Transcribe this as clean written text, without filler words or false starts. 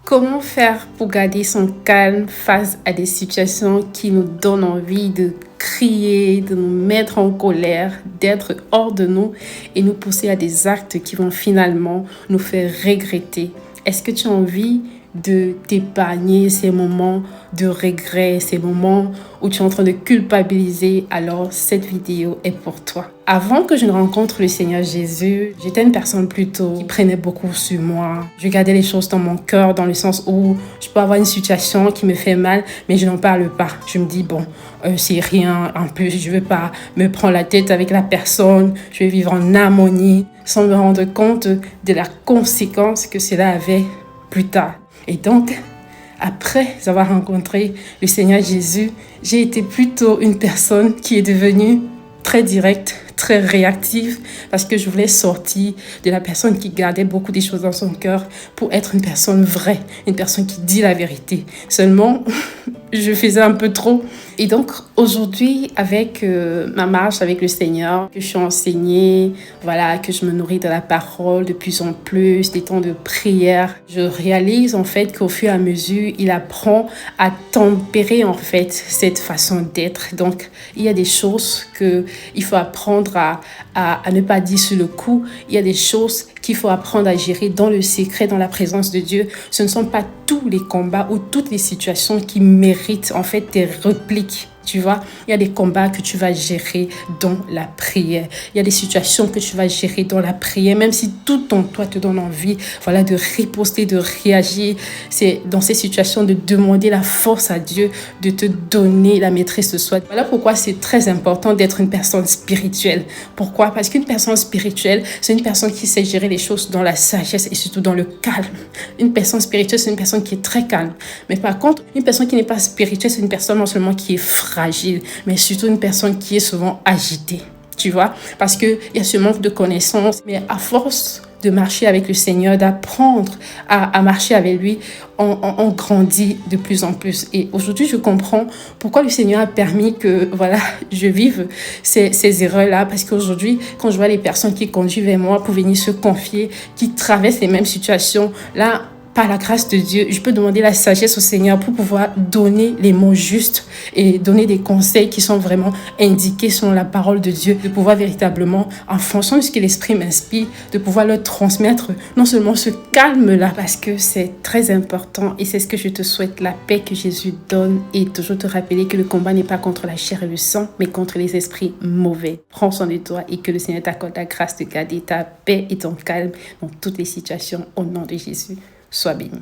Comment faire pour garder son calme face à des situations qui nous donnent envie de crier, de nous mettre en colère, d'être hors de nous et nous pousser à des actes qui vont finalement nous faire regretter? Est-ce que tu as envie de t'épargner ces moments de regret, ces moments où tu es en train de culpabiliser? Alors cette vidéo est pour toi. Avant que je ne rencontre le Seigneur Jésus, j'étais une personne plutôt qui prenait beaucoup sur moi. Je gardais les choses dans mon cœur, dans le sens où je peux avoir une situation qui me fait mal, mais je n'en parle pas. Je me dis, bon, c'est rien, en plus, je ne veux pas me prendre la tête avec la personne, je vais vivre en harmonie, sans me rendre compte de la conséquence que cela avait plus tard. Et donc, après avoir rencontré le Seigneur Jésus, j'ai été plutôt une personne qui est devenue très directe, très réactive, parce que je voulais sortir de la personne qui gardait beaucoup des choses dans son cœur pour être une personne vraie, une personne qui dit la vérité. Seulement, je faisais un peu trop. Et donc, aujourd'hui, avec ma marche avec le Seigneur, que je suis enseignée, voilà, que je me nourris de la parole de plus en plus, des temps de prière, je réalise en fait qu'au fur et à mesure, il apprend à tempérer en fait cette façon d'être. Donc, il y a des choses qu'il faut apprendre à ne pas dire sur le coup. Il y a des choses qu'il faut apprendre à gérer dans le secret, dans la présence de Dieu. Ce ne sont pas tous les combats ou toutes les situations qui méritent en fait des répliques. Tu vois, il y a des combats que tu vas gérer dans la prière. Il y a des situations que tu vas gérer dans la prière, même si tout en toi te donne envie, voilà, de riposter, de réagir. C'est dans ces situations de demander la force à Dieu de te donner la maîtrise de soi. Voilà pourquoi c'est très important d'être une personne spirituelle. Pourquoi? Parce qu'une personne spirituelle, c'est une personne qui sait gérer les choses dans la sagesse et surtout dans le calme. Une personne spirituelle, c'est une personne qui est très calme. Mais par contre, une personne qui n'est pas spirituelle, c'est une personne non seulement qui est fragile, mais surtout une personne qui est souvent agitée, tu vois, parce qu'il y a ce manque de connaissances, mais à force de marcher avec le Seigneur, d'apprendre à marcher avec lui, on grandit de plus en plus. Et aujourd'hui, je comprends pourquoi le Seigneur a permis que, voilà, je vive ces erreurs-là, parce qu'aujourd'hui, quand je vois les personnes qui conduisent vers moi pour venir se confier, qui traversent les mêmes situations, là, par la grâce de Dieu, je peux demander la sagesse au Seigneur pour pouvoir donner les mots justes et donner des conseils qui sont vraiment indiqués selon la parole de Dieu, de pouvoir véritablement, en fonction de ce que l'Esprit m'inspire, de pouvoir leur transmettre non seulement ce calme-là, parce que c'est très important et c'est ce que je te souhaite, la paix que Jésus donne, et toujours te rappeler que le combat n'est pas contre la chair et le sang, mais contre les esprits mauvais. Prends soin de toi et que le Seigneur t'accorde la grâce de garder ta paix et ton calme dans toutes les situations au nom de Jésus. Sois béni.